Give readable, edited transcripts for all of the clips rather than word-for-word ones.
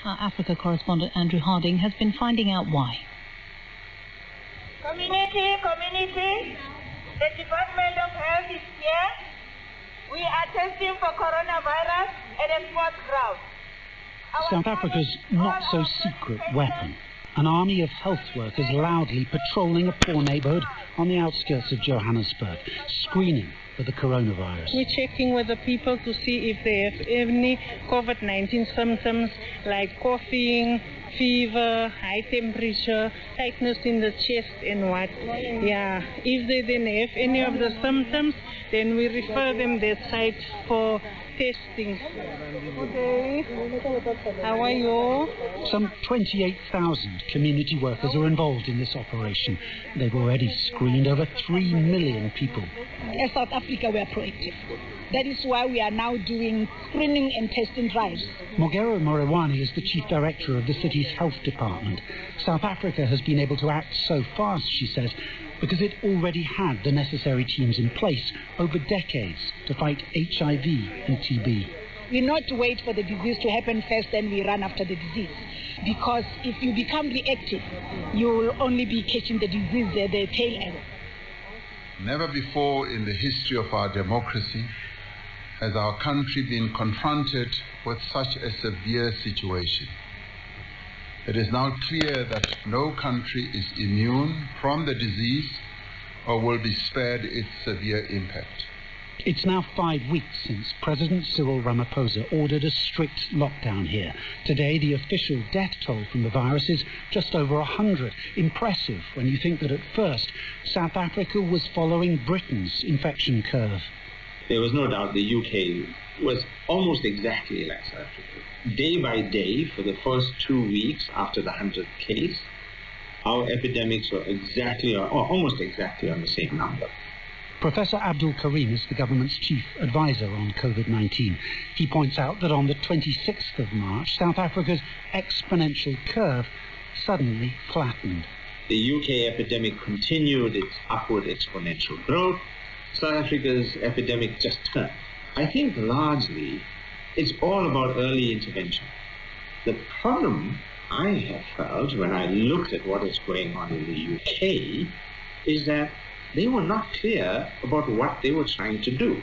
Our Africa correspondent Andrew Harding has been finding out why. Community, the Department of Health is here. We are testing for coronavirus at a sports ground. South Africa's not-so-secret weapon, an army of health workers loudly patrolling a poor neighbourhood on the outskirts of Johannesburg, screening for the coronavirus. We're checking with the people to see if they have any COVID-19 symptoms like coughing, fever, high temperature, tightness in the chest and what. Yeah, if they didn't have any of the symptoms, then we refer them that side for testing. Okay, how are you? Some 28,000 community workers are involved in this operation. They've already screened over 3 million people. As South Africa, we are proactive. That is why we are now doing screening and testing drives. Mogero Morewani is the chief director of the city's health department. South Africa has been able to act so fast, she says, because it already had the necessary teams in place over decades to fight HIV and TB. We not wait for the disease to happen first, then we run after the disease. Because if you become reactive, you will only be catching the disease at the tail end. Never before in the history of our democracy has our country been confronted with such a severe situation. It is now clear that no country is immune from the disease or will be spared its severe impact. It's now 5 weeks since President Cyril Ramaphosa ordered a strict lockdown here. Today, the official death toll from the virus is just over 100. Impressive when you think that at first, South Africa was following Britain's infection curve. There was no doubt the UK was almost exactly like South Africa. Day by day, for the first 2 weeks after the 100th case, our epidemics were exactly or almost exactly on the same number. Professor Abdul Karim is the government's chief advisor on COVID-19. He points out that on the 26th of March, South Africa's exponential curve suddenly flattened. The UK epidemic continued its upward exponential growth. South Africa's epidemic just turned. I think largely it's all about early intervention. The problem I have felt when I looked at what is going on in the UK is that they were not clear about what they were trying to do.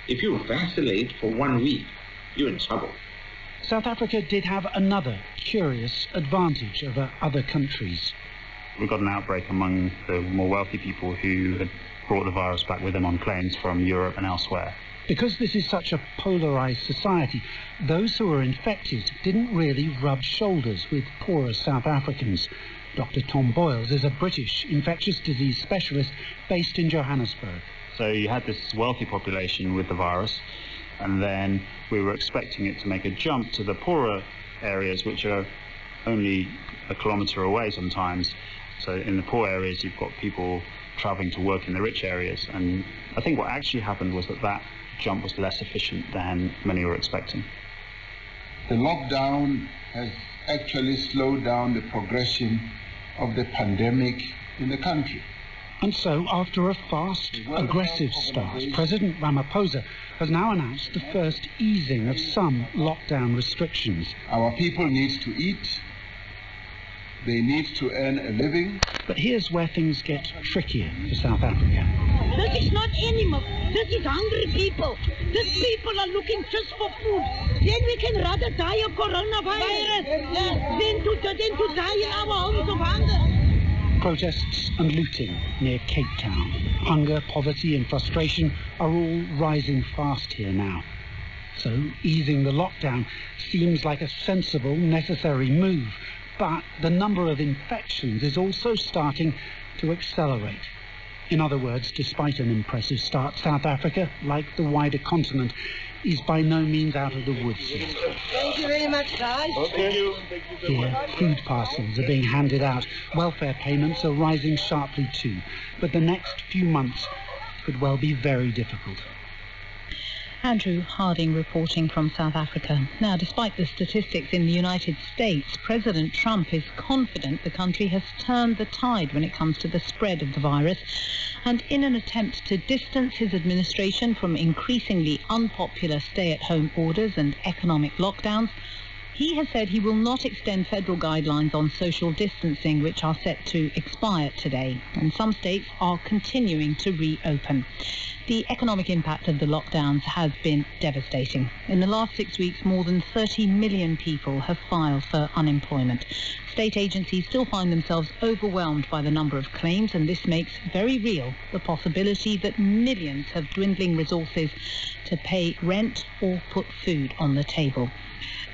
If you vacillate for 1 week, you're in trouble. South Africa did have another curious advantage over other countries. We got an outbreak among the more wealthy people who had brought the virus back with them on planes from Europe and elsewhere. Because this is such a polarised society, those who were infected didn't really rub shoulders with poorer South Africans. Dr. Tom Boyles is a British infectious disease specialist based in Johannesburg. So you had this wealthy population with the virus, and then we were expecting it to make a jump to the poorer areas, which are only a kilometre away sometimes. So in the poor areas, you've got people travelling to work in the rich areas. And I think what actually happened was that jump was less efficient than many were expecting. The lockdown has actually slowed down the progression of the pandemic in the country. And so, after a fast, aggressive start, President Ramaphosa has now announced the first easing of some lockdown restrictions. Our people need to eat. They need to earn a living. But here's where things get trickier for South Africa. This is not animals. This is hungry people. These people are looking just for food. Then we can rather die of coronavirus than to die in our homes of hunger. Protests and looting near Cape Town. Hunger, poverty and frustration are all rising fast here now. So easing the lockdown seems like a sensible, necessary move. But the number of infections is also starting to accelerate. In other words, despite an impressive start, South Africa, like the wider continent, is by no means out of the woods yet. Thank you very much, guys. Thank you. Here, food parcels are being handed out. Welfare payments are rising sharply too. But the next few months could well be very difficult. Andrew Harding reporting from South Africa. Now, despite the statistics in the United States, President Trump is confident the country has turned the tide when it comes to the spread of the virus. And in an attempt to distance his administration from increasingly unpopular stay-at-home orders and economic lockdowns, He has said he will not extend federal guidelines on social distancing, which are set to expire today, and some states are continuing to reopen. The economic impact of the lockdowns has been devastating. In the last 6 weeks, more than 30 million people have filed for unemployment. State agencies still find themselves overwhelmed by the number of claims, and this makes very real the possibility that millions have dwindling resources to pay rent or put food on the table.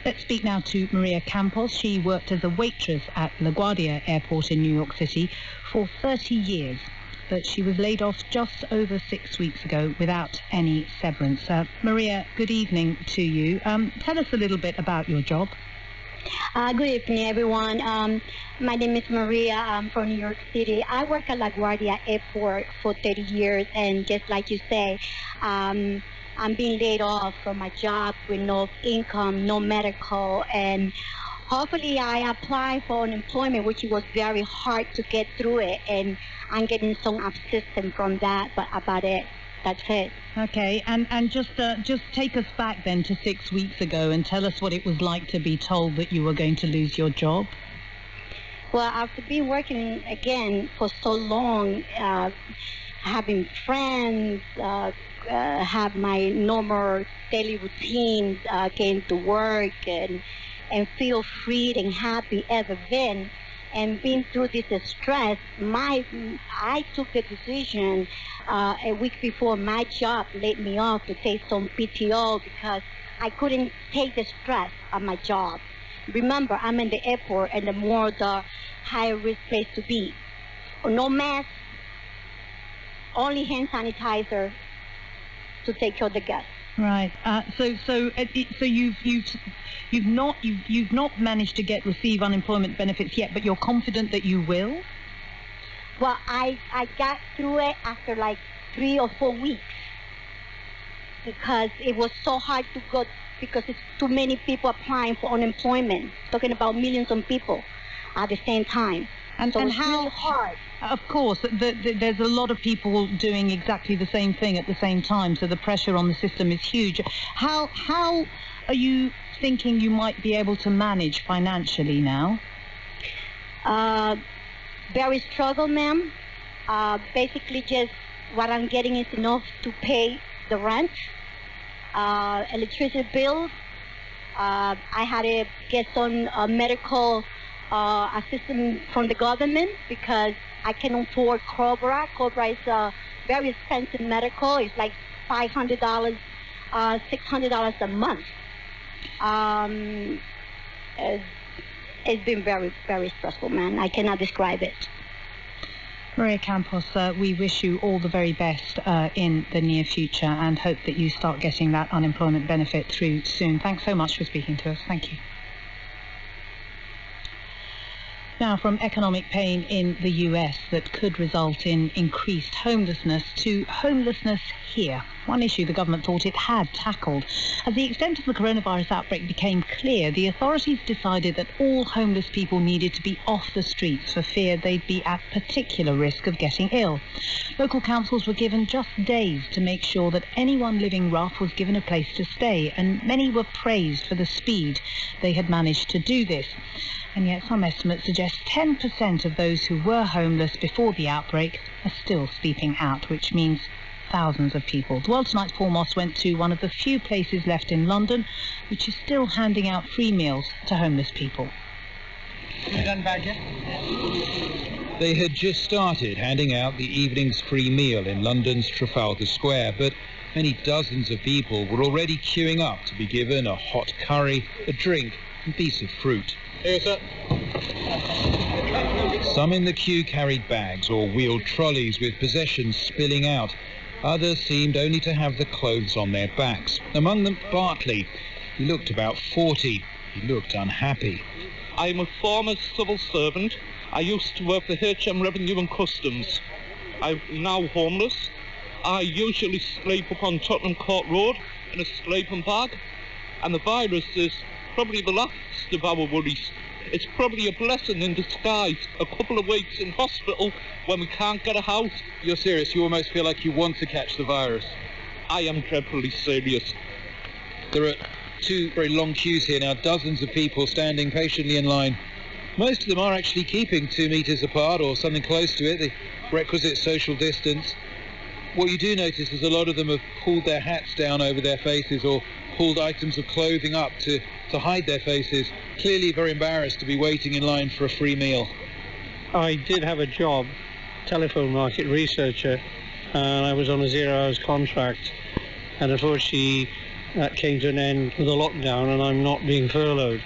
Let's speak now to Maria Campos. She worked as a waitress at LaGuardia Airport in New York City for 30 years. But she was laid off just over 6 weeks ago without any severance. Maria, good evening to you. Tell us a little bit about your job. Good evening, everyone. My name is Maria. I'm from New York City. I work at LaGuardia Airport for 30 years, and just like you say, I'm being laid off from my job with no income, no medical, and hopefully I applied for unemployment, which was very hard to get through it, and I'm getting some assistance from that, but about it, that's it. Okay, and just take us back then to 6 weeks ago and tell us what it was like to be told that you were going to lose your job. Well, after being working again for so long, having friends, have my normal daily routine, getting to work and feel free and happy ever been, and being through this stress, I took the decision a week before my job laid me off to take some PTO because I couldn't take the stress of my job. Remember, I'm in the airport, and the more the higher risk place to be. No mask, only hand sanitizer to take care of the guests. Right. So you've not managed to receive unemployment benefits yet, but you're confident that you will? Well, I got through it after like 3 or 4 weeks because it was so hard to go because it's too many people applying for unemployment. Talking about millions of people at the same time. And how really hard. Of course, there's a lot of people doing exactly the same thing at the same time, so the pressure on the system is huge. How are you thinking you might be able to manage financially now? Very struggle, ma'am. Basically, just what I'm getting is enough to pay the rent, electricity bills. I had to get some medical assistance from the government because I can afford Cobra. Cobra is very expensive medical. It's like $500, $600 a month. It's been very, very stressful, man. I cannot describe it. Maria Campos, we wish you all the very best in the near future and hope that you start getting that unemployment benefit through soon. Thanks so much for speaking to us. Thank you. Now, from economic pain in the US that could result in increased homelessness to homelessness here. One issue the government thought it had tackled. As the extent of the coronavirus outbreak became clear, the authorities decided that all homeless people needed to be off the streets for fear they'd be at particular risk of getting ill. Local councils were given just days to make sure that anyone living rough was given a place to stay, and many were praised for the speed they had managed to do this. And yet some estimates suggest 10% of those who were homeless before the outbreak are still sleeping out, which means thousands of people. The World Tonight's Paul Moss went to one of the few places left in London which is still handing out free meals to homeless people. You done back yet? They had just started handing out the evening's free meal in London's Trafalgar Square, but many dozens of people were already queuing up to be given a hot curry, a drink, and a piece of fruit. Here, sir. Some in the queue carried bags or wheeled trolleys with possessions spilling out. Others seemed only to have the clothes on their backs. Among them, Bartley. He looked about 40. He looked unhappy. I'm a former civil servant. I used to work for HM Revenue and Customs. I'm now homeless. I usually sleep upon Tottenham Court Road in a sleeping bag. And the virus is probably the last of our worries. It's probably a blessing in disguise. A couple of weeks in hospital when we can't get a house. You're serious? You almost feel like you want to catch the virus. I am dreadfully serious. There are two very long queues here now, dozens of people standing patiently in line. Most of them are actually keeping 2 metres apart or something close to it, the requisite social distance. What you do notice is a lot of them have pulled their hats down over their faces or pulled items of clothing up to hide their faces, clearly very embarrassed to be waiting in line for a free meal. I did have a job, telephone market researcher, and I was on a 0 hours contract, and unfortunately that came to an end with a lockdown and I'm not being furloughed.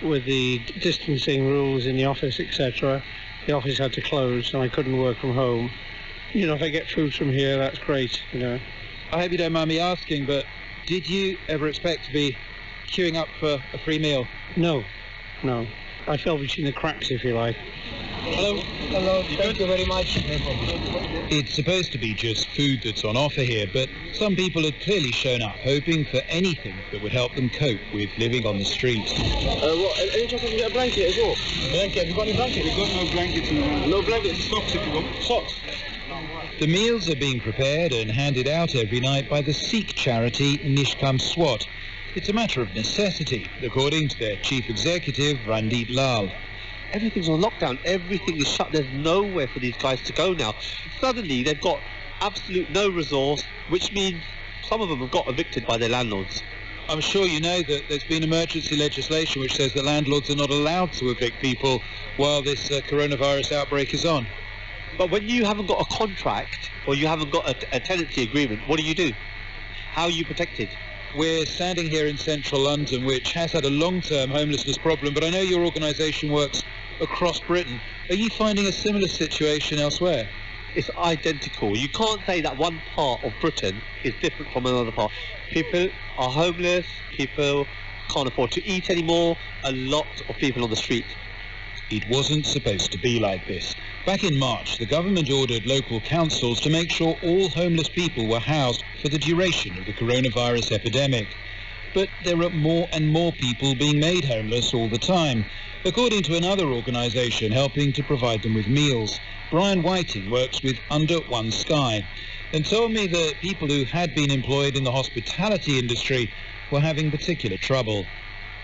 With the distancing rules in the office, etc., the office had to close and I couldn't work from home. You know, if I get food from here, that's great, you know. I hope you don't mind me asking, but did you ever expect to be queuing up for a free meal? No. I fell between the cracks, if you like. Hello. Hello, thank you very much. It's supposed to be just food that's on offer here, but some people have clearly shown up, hoping for anything that would help them cope with living on the streets. Any chance I can get a blanket as well? Blanket, have you got any blankets? We've got no blankets in the room. No blankets? Socks if you want. Socks? The meals are being prepared and handed out every night by the Sikh charity Nishkam Swat. It's a matter of necessity, according to their chief executive, Randeep Lal. Everything's on lockdown. Everything is shut. There's nowhere for these guys to go now. Suddenly, they've got absolute no resource, which means some of them have got evicted by their landlords. I'm sure you know that there's been emergency legislation which says that landlords are not allowed to evict people while this coronavirus outbreak is on. But when you haven't got a contract or you haven't got a tenancy agreement, what do? How are you protected? We're standing here in central London, which has had a long-term homelessness problem, but I know your organisation works across Britain. Are you finding a similar situation elsewhere? It's identical. You can't say that one part of Britain is different from another part. People are homeless, people can't afford to eat anymore, a lot of people on the street. It wasn't supposed to be like this. Back in March, the government ordered local councils to make sure all homeless people were housed for the duration of the coronavirus epidemic. But there are more and more people being made homeless all the time, according to another organisation helping to provide them with meals. Brian Whiting works with Under One Sky and told me that people who had been employed in the hospitality industry were having particular trouble.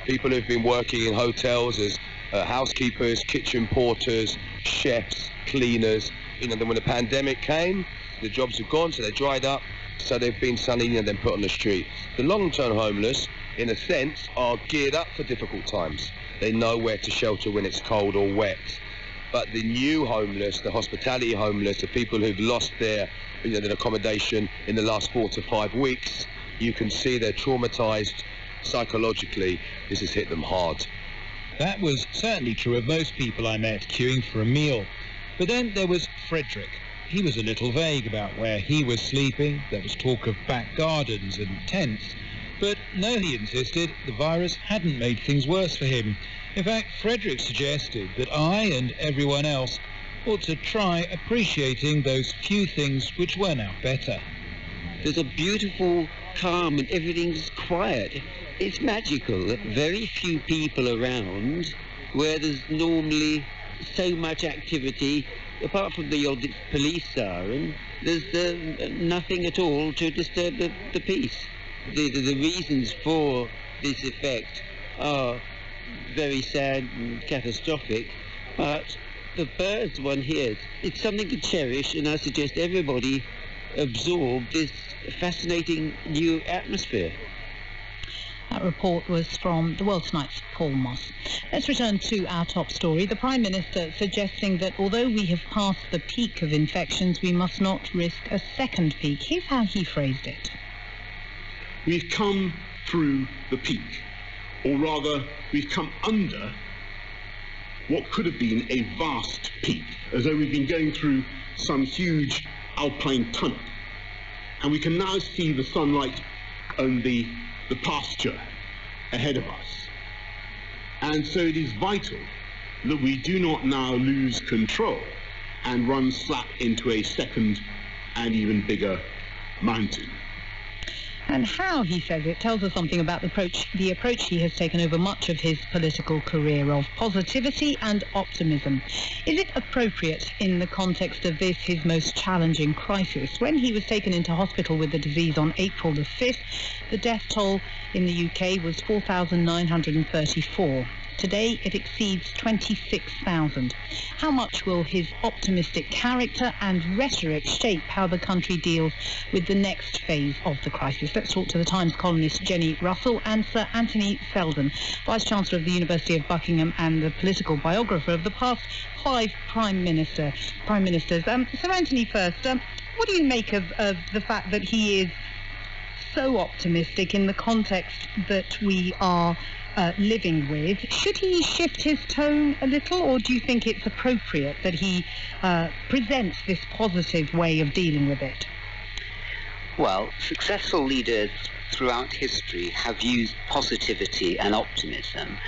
People who've been working in hotels as housekeepers, kitchen porters, chefs, cleaners. Then when the pandemic came, the jobs have gone, so they dried up, so they've been suddenly then put on the street. The long-term homeless, in a sense, are geared up for difficult times. They know where to shelter when it's cold or wet. But the new homeless, the hospitality homeless, the people who've lost their accommodation in the last 4 to 5 weeks, you can see they're traumatised psychologically. This has hit them hard. That was certainly true of most people I met queuing for a meal. But then there was Frederick. He was a little vague about where he was sleeping. There was talk of back gardens and tents. But no, he insisted, the virus hadn't made things worse for him. In fact, Frederick suggested that I and everyone else ought to try appreciating those few things which were now better. There's a beautiful calm and everything's quiet. It's magical. Very few people around where there's normally so much activity. Apart from the odd police siren, there's nothing at all to disturb the peace. The reasons for this effect are very sad and catastrophic, but the birds one hears, it's something to cherish, and I suggest everybody absorb this fascinating new atmosphere. That report was from the World Tonight's Paul Moss. Let's return to our top story. The Prime Minister suggesting that although we have passed the peak of infections, we must not risk a second peak. Here's how he phrased it. We've come through the peak, or rather, we've come under what could have been a vast peak, as though we've been going through some huge alpine tunnel. And we can now see the sunlight and the pasture ahead of us. And so it is vital that we do not now lose control and run slap into a second and even bigger mountain. And how he says it tells us something about the approach he has taken over much of his political career of positivity and optimism. Is it appropriate in the context of this, his most challenging crisis? When he was taken into hospital with the disease on April the 5th, the death toll in the UK was 4,934. Today, it exceeds 26,000. How much will his optimistic character and rhetoric shape how the country deals with the next phase of the crisis? Let's talk to the Times columnist Jenny Russell and Sir Anthony Seldon, Vice-Chancellor of the University of Buckingham and the political biographer of the past 5 Prime Ministers. Sir Anthony first, what do you make of the fact that he is so optimistic in the context that we are living with? Should he shift his tone a little, or do you think it's appropriate that he presents this positive way of dealing with it? Well, successful leaders throughout history have used positivity and optimism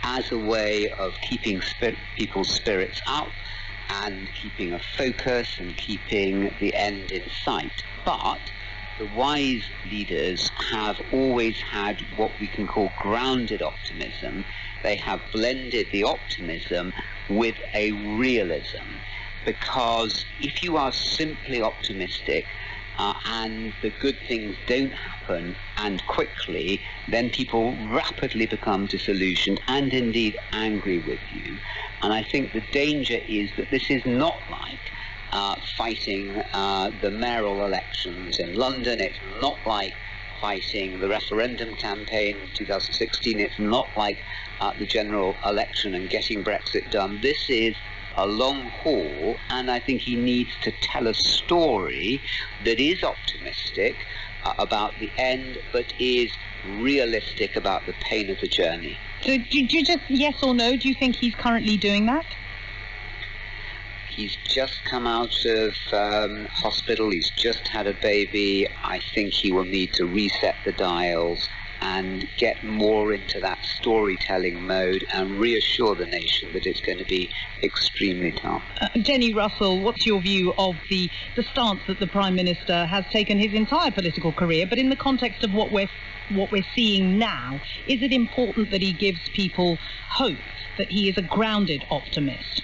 as a way of keeping people's spirits up and keeping a focus and keeping the end in sight. But the wise leaders have always had what we can call grounded optimism. They have blended the optimism with a realism, because if you are simply optimistic and the good things don't happen and quickly, then people rapidly become disillusioned and indeed angry with you. And I think the danger is that this is not like fighting the mayoral elections in London. It's not like fighting the referendum campaign in 2016. It's not like the general election and getting Brexit done. This is a long haul, and I think he needs to tell a story that is optimistic about the end, but is realistic about the pain of the journey. So do you just, yes or no, do you think he's currently doing that? He's just come out of hospital, he's just had a baby. I think he will need to reset the dials and get more into that storytelling mode and reassure the nation that it's going to be extremely tough. Jenny Russell, what's your view of the stance that the Prime Minister has taken his entire political career, but in the context of what we're seeing now? Is it important that he gives people hope, that he is a grounded optimist?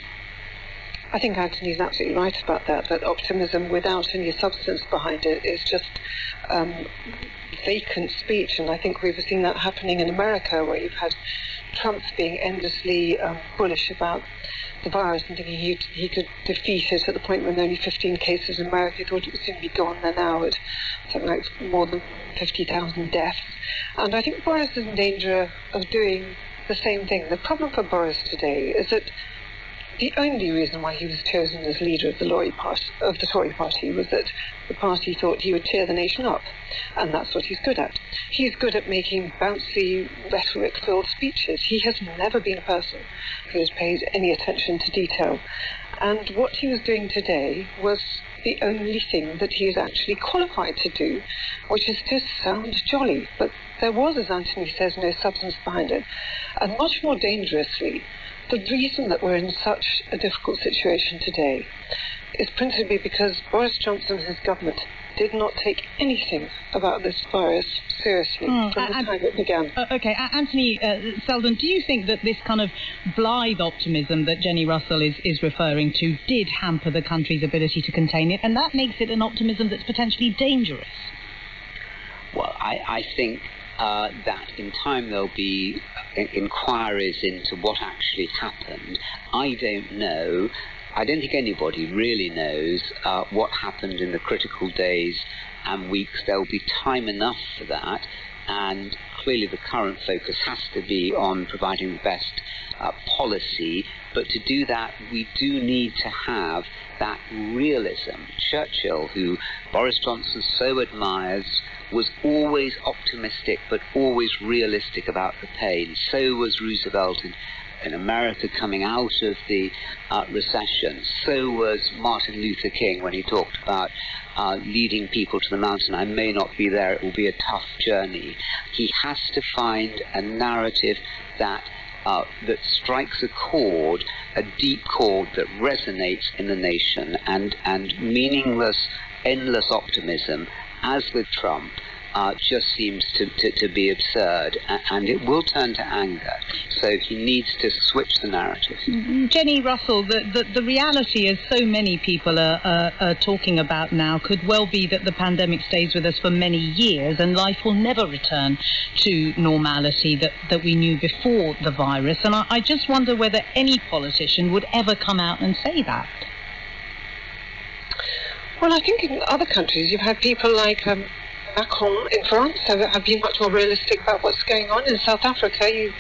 I think Anthony's absolutely right about that optimism without any substance behind it is just vacant speech, and I think we've seen that happening in America, where you've had Trump being endlessly bullish about the virus and thinking he could defeat it at the point when there were only 15 cases in America. He thought it would soon be gone. They're now at something like more than 50,000 deaths. And I think Boris is in danger of doing the same thing. The problem for Boris today is that the only reason why he was chosen as leader of the Tory party was that the party thought he would cheer the nation up, and that's what he's good at. He's good at making bouncy, rhetoric-filled speeches. He has never been a person who has paid any attention to detail. And what he was doing today was the only thing that he is actually qualified to do, which is to sound jolly. But there was, as Anthony says, no substance behind it. And much more dangerously, the reason that we're in such a difficult situation today is principally because Boris Johnson and his government did not take anything about this virus seriously from the time it began. Okay, Anthony Seldon, do you think that this kind of blithe optimism that Jenny Russell is referring to did hamper the country's ability to contain it, and that makes it an optimism that's potentially dangerous? Well, I think that in time there'll be inquiries into what actually happened. I don't know. I don't think anybody really knows what happened in the critical days and weeks. There'll be time enough for that, and clearly the current focus has to be on providing the best policy. But to do that, we do need to have that realism. Churchill, who Boris Johnson so admires, was always optimistic but always realistic about the pain. So was Roosevelt in America coming out of the recession. So was Martin Luther King when he talked about leading people to the mountain. I may not be there, it will be a tough journey. He has to find a narrative that strikes a chord, a deep chord that resonates in the nation, and meaningless, endless optimism, as with Trump, just seems to be absurd, and it will turn to anger. So he needs to switch the narrative. Jenny Russell, the reality, as so many people are talking about now, could well be that the pandemic stays with us for many years and life will never return to normality that we knew before the virus. And I just wonder whether any politician would ever come out and say that. Well, I think in other countries you've had people like Macron in France have been much more realistic about what's going on. In South Africa,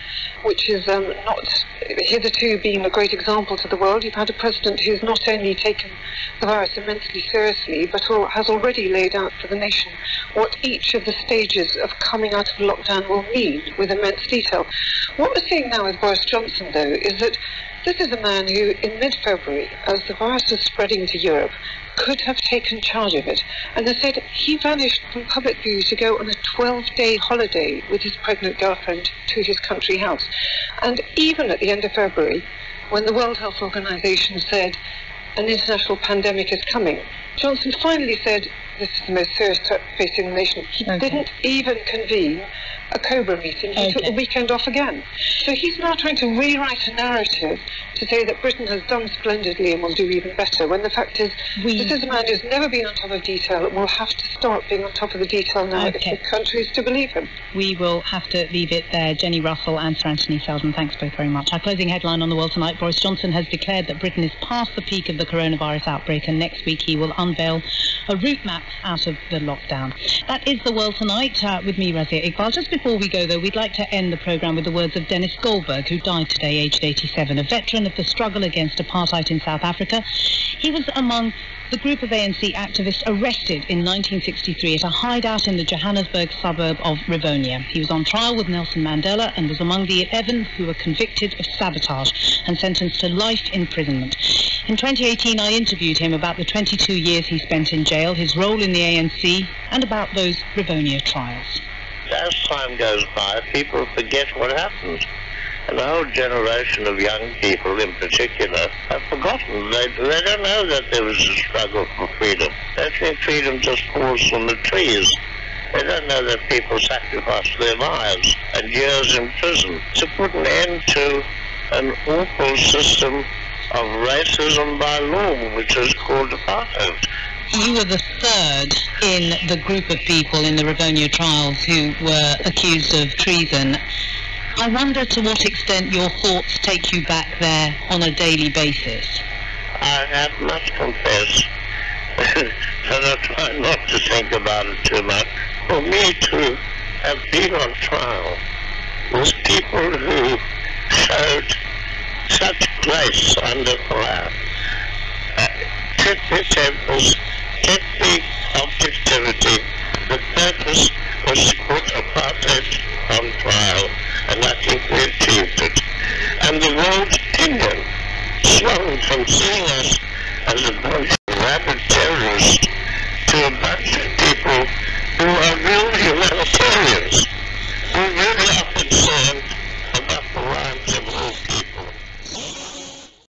which has not hitherto been a great example to the world, you've had a president who's not only taken the virus immensely seriously, but has already laid out for the nation what each of the stages of coming out of lockdown will mean with immense detail. What we're seeing now with Boris Johnson, though, is that this is a man who, in mid-February, as the virus was spreading to Europe, could have taken charge of it. And instead, he vanished from public view to go on a 12-day holiday with his pregnant girlfriend to his country house. And even at the end of February, when the World Health Organization said an international pandemic is coming, Johnson finally said, this is the most serious threat facing the nation. He didn't even convene a COBRA meeting. He took the weekend off again. So he's now trying to rewrite a narrative to say that Britain has done splendidly and will do even better, when the fact is, this is a man who's never been on top of detail and will have to start being on top of the detail now if the country is to believe him. We will have to leave it there. Jenny Russell and Sir Anthony Seldon, thanks both very much. Our closing headline on The World Tonight: Boris Johnson has declared that Britain is past the peak of the coronavirus outbreak, and next week he will unveil a route map out of the lockdown. That is The World Tonight with me, Razia Iqbal. Just before we go, though, we'd like to end the programme with the words of Dennis Goldberg, who died today, aged 87, a veteran of the struggle against apartheid in South Africa. He was among the group of ANC activists arrested in 1963 at a hideout in the Johannesburg suburb of Rivonia. He was on trial with Nelson Mandela and was among the 11 who were convicted of sabotage and sentenced to life imprisonment. In 2018, I interviewed him about the 22 years he spent in jail, his role in the ANC, and about those Rivonia trials. As time goes by, people forget what happened. And a whole generation of young people in particular have forgotten. They don't know that there was a struggle for freedom. They think freedom just falls from the trees. They don't know that people sacrificed their lives and years in prison to put an end to an awful system of racism by law, which was called apartheid. You were the third in the group of people in the Rivonia trials who were accused of treason. I wonder to what extent your thoughts take you back there on a daily basis. I must confess that I try not to think about it too much. For me to have been on trial with people who showed such grace under fire, kept their tempers, kept the objectivity. The purpose was to put apartheid on trial, and I think we achieved it. And the world's opinion swung from seeing us